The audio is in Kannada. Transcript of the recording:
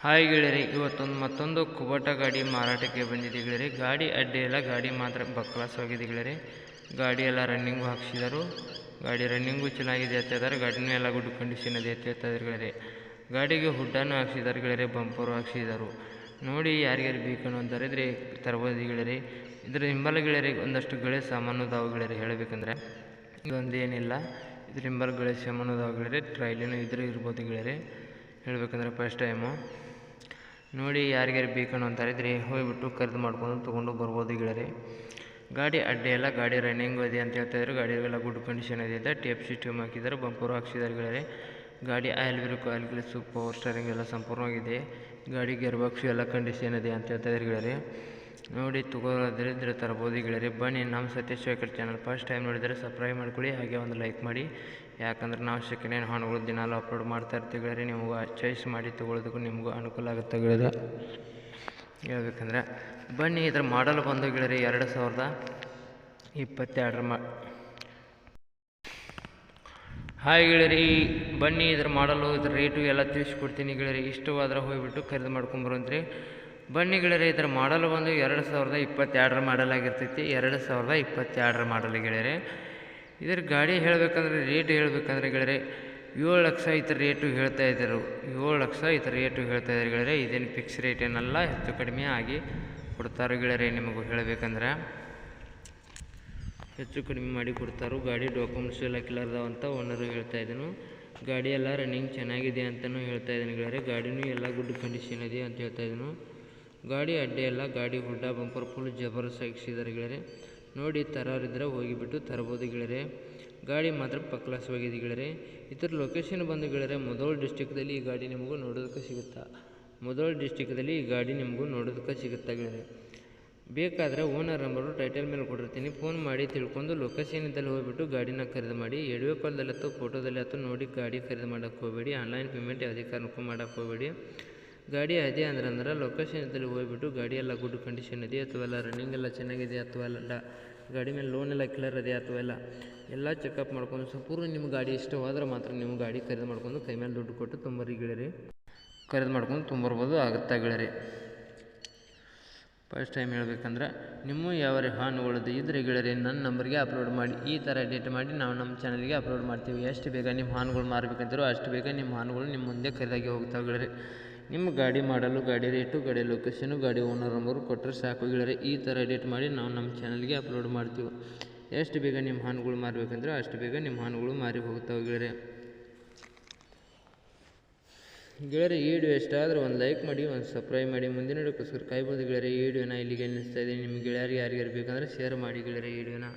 ಹಾಯ್ ಗೆಳೆಯರೆ, ಇವತ್ತೊಂದು ಮತ್ತೊಂದು ಕುಬಟ ಗಾಡಿ ಮಾರಾಟಕ್ಕೆ ಬಂದಿದೆ ಗೆಳೆಯರೆ. ಗಾಡಿ ಅಡ್ಡಿ ಎಲ್ಲ, ಗಾಡಿ ಮಾತ್ರ ಬಕ್ಲಾಸವಾಗಿದೆ ಗೆಳೆಯರೆ. ಗಾಡಿ ಎಲ್ಲ ರನ್ನಿಂಗು ಹಾಕ್ಸಿದರು. ಗಾಡಿ ರನ್ನಿಂಗು ಚೆನ್ನಾಗಿದೆ ಅಂತ ಹೇಳ್ತಾರೆ. ಗಾಡಿನೂ ಎಲ್ಲ ಗುಡ್ ಕಂಡೀಷನ್ ಇದೆ ಅಂತ ಹೇಳ್ತಾರೆ ಗೆಳೆಯರೆ. ಗಾಡಿಗೆ ಹುಡ್ಡನ್ನು ಹಾಕ್ಸಿದ್ದಾರೆ ಗೆಳೆಯರೆ, ಬಂಪರು ಹಾಕ್ಸಿದರು. ನೋಡಿ ಯಾರ್ಯಾರು ಬೇಕನ್ನು ಅಂತಂದರೆ ತರಬಹುದು ಗೆಳೆಯರೆ. ಇದರ ಹಿಂಬಲ ಗೆಳೆಯರೆ ಒಂದಷ್ಟು ಗಳೆ ಸಾಮಾನು ಅದಾವು ಗೆಳೆಯರೆ. ಹೇಳಬೇಕಂದ್ರೆ ಇದೊಂದೇನಿಲ್ಲ, ಇದ್ರ ಹಿಂಬಲ ಗಳೆ ಸಾಮಾನು ಅದಾವು ಗೆಳೆಯರೆ. ಟ್ರೈಲಿನೂ ಇದ್ರೆ ಇರ್ಬೋದು ಗೆಳೆಯರೆ. ಹೇಳಬೇಕಂದ್ರೆ ಫಸ್ಟ್ ಟೈಮು ನೋಡಿ ಯಾರಿಗಾರು ಬೇಕನ್ನು ಅಂತಾರಿದ್ರೆ ಹೋಗ್ಬಿಟ್ಟು ಖರೀದಿ ಮಾಡ್ಕೊಂಡು ತೊಗೊಂಡು ಬರ್ಬೋದು ಗೆಳೆಯರೆ. ಗಾಡಿ ಅಡ್ಡಿ ಎಲ್ಲ, ಗಾಡಿ ರನ್ನಿಂಗ್ ಇದೆ ಅಂತ ಹೇಳ್ತಾಯಿದ್ರು. ಗಾಡಿಗೆಲ್ಲ ಗುಡ್ ಕಂಡೀಷನ್ ಇದೆ ಅಂತ ಟೇಪ್ ಸಿಸ್ಟಮ್ ಹಾಕಿದ್ದಾರೆ, ಬಂಪರು ಹಾಕ್ಸಿದ್ದಾರೆ ಗೆಳೆಯರೆ. ಗಾಡಿ oil break, oil glass, power steering ಎಲ್ಲ ಸಂಪೂರ್ಣವಾಗಿದೆ. ಗಾಡಿ ಗೇರ್ ಬಾಕ್ಸು ಎಲ್ಲ ಕಂಡೀಷನ್ ಇದೆ ಅಂತ ಹೇಳ್ತಾಯಿದ್ರು ಗೆಳೆಯರೆ. ನೋಡಿ ತಗೋದಿದ್ರೆ ತರ್ಬೋದು ಗೆಳೆಯರೆ. ಬನ್ನಿ, ನಮ್ಮ Satish vehicle channel first time ನೋಡಿದರೆ ಸಬ್ಸ್ಕ್ರೈಬ್ ಮಾಡ್ಕೊಳ್ಳಿ, ಹಾಗೆ ಒಂದು ಲೈಕ್ ಮಾಡಿ. ಯಾಕಂದ್ರೆ ನಾವು ಸೆಕೆಂಡ್ ಹ್ಯಾಂಡ್ ಹಣ್ಣುಗಳು ದಿನಾಲು ಅಪ್ಲೋಡ್ ಮಾಡ್ತಾ ಇರ್ತೀವಿ ಗೆಳೆಯರೆ. ನಿಮಗೂ ಚಾಯ್ಸ್ ಮಾಡಿ ತೊಗೊಳೋದಕ್ಕೂ ನಿಮಗೂ ಅನುಕೂಲ ಆಗುತ್ತೆ ಗೆಳೆಯರೆ. ಹೇಳ್ಬೇಕಂದ್ರೆ ಬನ್ನಿ, ಇದರ ಮಾಡಲ್ ಬಂದು ಗೆಳೆಯರೆ 2022 ಹಾಯ್ ಗೆಳೆಯರೆ, ಬನ್ನಿ ಇದರ ಮಾಡಲು, ಇದರ ರೇಟು ಎಲ್ಲ ತಿಳಿಸ್ಕೊಡ್ತೀನಿ ಗೆಳೆಯರೆ. ಇಷ್ಟವಾದ್ರೆ ಹೋಗಿಬಿಟ್ಟು ಖರೀದಿ ಮಾಡ್ಕೊಂಬರಂತ್ರಿ. ಬನ್ನಿ ಗೆಳೆಯರೆ, ಇದರ ಮಾಡಲ್ ಬಂದು 2022 ಮಾಡಲ್ ಆಗಿರ್ತೈತಿ. 2022 ಮಾಡಲ್ ಗೆಳೆಯರೆ. ಇದರ ಗಾಡಿ ಹೇಳಬೇಕಂದ್ರೆ ರೇಟ್ ಹೇಳಬೇಕಂದ್ರೆ ಗೆಳೆಯರೆ 7 ಲಕ್ಷ ಇತರ ರೇಟು ಹೇಳ್ತಾ ಇದ್ದರು. 7 ಲಕ್ಷ ಇತರ ರೇಟು ಹೇಳ್ತಾ ಇದ್ದಾರೆ ಗೆಳೆಯರೆ. ಇದೇನು ಫಿಕ್ಸ್ ರೇಟ್ ಏನಲ್ಲ, ಹೆಚ್ಚು ಕಡಿಮೆ ಆಗಿ ಕೊಡ್ತಾರೆ ಗೆಳೆಯರೆ. ನಿಮಗೂ ಹೇಳಬೇಕಂದ್ರೆ ಹೆಚ್ಚು ಕಡಿಮೆ ಮಾಡಿ ಕೊಡ್ತಾರೆ. ಗಾಡಿ ಡಾಕ್ಯುಮೆಂಟ್ಸ್ ಎಲ್ಲ ಕ್ಲಿಯರ್ ಅದಾವಂತ ಓನರು ಹೇಳ್ತಾ ಇದ್ದನು. ಗಾಡಿ ಎಲ್ಲ ರನ್ನಿಂಗ್ ಚೆನ್ನಾಗಿದೆ ಅಂತಲೂ ಹೇಳ್ತಾ ಇದ್ದೀನಿ ಗೆಳೆಯರೆ. ಗಾಡಿನೂ ಎಲ್ಲ ಗುಡ್ ಕಂಡೀಷನ್ ಇದೆ ಅಂತ ಹೇಳ್ತಾ ಇದ್ದನು. ಗಾಡಿ ಅಡ್ಡಿ ಎಲ್ಲ, ಗಾಡಿ ಹುಡ್ಡ ಬಂಪರ್ ಫುಲ್ ಜಬರ್ದಸ್ತ್ ಹಾಕ್ಸಿದ್ದಾರೆ ಗೆಳೆಯರೆ. ನೋಡಿ ತರೋರಿದ್ರೆ ಹೋಗಿಬಿಟ್ಟು ತರ್ಬೋದು ಗೆಳೆಯರೆ. ಗಾಡಿ ಮಾತ್ರ ಪಕ್ಲಾಸವಾಗಿದೆ ಗೆಳೆಯರೆ. ಇದರ ಲೊಕೇಶನ್ ಬಂದು ಗೆಳೆಯರೆ ಮುಧೋಳ ಡಿಸ್ಟಿಕ್ದಲ್ಲಿ ಈ ಗಾಡಿ ನಿಮಗೂ ನೋಡೋದಕ್ಕೆ ಸಿಗುತ್ತಾ. ಮುಧೋಳ ಡಿಸ್ಟಿಕ್ದಲ್ಲಿ ಈ ಗಾಡಿ ನಿಮಗೂ ನೋಡೋದಕ್ಕೆ ಸಿಗುತ್ತಾ ಗೆಳೆಯರೆ. ಬೇಕಾದರೆ ಓನರ್ ನಂಬರು ಟೈಟಲ್ ಮೇಲೆ ಕೊಟ್ಟಿರ್ತೀನಿ, ಫೋನ್ ಮಾಡಿ ತಿಳ್ಕೊಂಡು ಲೊಕೇಶನ್ ಇದ್ದಲ್ಲಿ ಹೋಗಿಬಿಟ್ಟು ಗಾಡಿನ ಖರೀದಿ ಮಾಡಿ. ವಿಡಿಯೋ ಕಾಲ್ದಲ್ಲಿ ಅಥವಾ ಫೋಟೋದಲ್ಲಿ ಅಥವಾ ನೋಡಿ ಗಾಡಿ ಖರೀದಿ ಮಾಡೋಕ್ಕೆ ಹೋಗಬೇಡಿ. ಆನ್ಲೈನ್ ಪೇಮೆಂಟ್ ಯಾವುದೇ ಕಾರಣಕ್ಕೂ ಮಾಡೋಕ್ಕೆ ಹೋಗಬೇಡಿ. ಗಾಡಿ ಅದೇ ಅಂದ್ರೆ ಲೊಕೇಶನ್ ಇದ್ದಲ್ಲಿ ಹೋಗಿಬಿಟ್ಟು ಗಾಡಿ ಎಲ್ಲ ಗುಡ್ ಕಂಡೀಷನ್ ಇದೆ ಅಥವಾ ಎಲ್ಲ ರನ್ನಿಂಗ್ ಎಲ್ಲ ಚೆನ್ನಾಗಿದೆ ಅಥವಾ ಎಲ್ಲ ಗಾಡಿ ಮೇಲೆ ಲೋನ್ ಎಲ್ಲ ಕ್ಲಿಯರ್ ಇದೆ ಅಥವಾ ಎಲ್ಲ ಚೆಕಪ್ ಮಾಡ್ಕೊಂಡು ಸಂಪೂರ್ಣ ನಿಮ್ಮ ಗಾಡಿ ಇಷ್ಟವಾದ್ರೆ ಮಾತ್ರ ನೀವು ಗಾಡಿ ಖರೀದಿ ಮಾಡ್ಕೊಂಡು ಕೈ ಮೇಲೆ ದುಡ್ಡು ಕೊಟ್ಟು ತೊಂಬರಿ ಗೆಳೆಯರೆ. ಖರೀದಿ ಮಾಡ್ಕೊಂಡು ತೊಂಬರ್ಬೋದು ಆಗುತ್ತಾ ಗೆಳೆಯರೆ. ಫಸ್ಟ್ ಟೈಮ್ ಹೇಳ್ಬೇಕಂದ್ರೆ ನಿಮ್ಮ ಯಾವ ಹಾನುಗಳದ್ದು ಇದ್ರೆ ಗೆಳೆಯರೆ ನನ್ನ ನಂಬರ್ಗೆ ಅಪ್ಲೋಡ್ ಮಾಡಿ. ಈ ಥರ ಡೇಟ್ ಮಾಡಿ ನಾವು ನಮ್ಮ ಚಾನಲ್ಗೆ ಅಪ್ಲೋಡ್ ಮಾಡ್ತೀವಿ. ಎಷ್ಟು ಬೇಗ ನಿಮ್ಮ ಹಾನುಗಳು ಮಾರಬೇಕಂತಾರೋ ಅಷ್ಟು ಬೇಗ ನಿಮ್ಮ ಹಾನುಗಳು ನಿಮ್ಮ ಮುಂದೆ ಖರೀದಾಗಿ ಹೋಗ್ತಾವೆ ಗೆಳೆಯರೆ. ನಿಮ್ಮ ಗಾಡಿ ಮಾಡಲು, ಗಾಡಿ ರೇಟು, ಗಾಡಿ ಲೊಕೇಶನು, ಗಾಡಿ ಓನರ್ ನಂಬರು ಕೊಟ್ಟರೆ ಸಾಕು ಗೆಳೆಯರೆ. ಈ ಥರ ಡೇಟ್ ಮಾಡಿ ನಾವು ನಮ್ಮ ಚಾನಲ್ಗೆ ಅಪ್ಲೋಡ್ ಮಾಡ್ತೀವಿ. ಎಷ್ಟು ಬೇಗ ನಿಮ್ಮ ಹಾನುಗಳು ಮಾರಬೇಕಂದ್ರೆ ಅಷ್ಟು ಬೇಗ ನಿಮ್ಮ ಹಾನುಗಳು ಮಾರಿ ಹೋಗ್ತಾವೆ ಗೆಳೆಯರೆ. ಗೆಳೆಯರೆ ಈ ವಿಡಿಯೋ ಇಷ್ಟ ಆದರೆ ಒಂದು ಲೈಕ್ ಮಾಡಿ, ಒಂದು ಸಬ್ಸ್ಕ್ರೈಬ್ ಮಾಡಿ. ಮುಂದಿನ ವಿಡಿಯೋಕ್ಕೋಸ್ಕರ ಕಾಯ್ಬೋದು ಗೆಳೆಯರೆ. ಈ ವಿಡಿಯೋನ ಇಲ್ಲಿಗೆ ನಿಲ್ಲಿಸ್ತಾ ಇದ್ದೀನಿ. ನಿಮ್ಮ ಗೆಳೆಯರಿಗೆ ಯಾರಿಗಾರು ಬೇಕಂದ್ರೆ ಶೇರ್ ಮಾಡಿ ಗೆಳೆಯರೆ ಈ ವಿಡಿಯೋನ.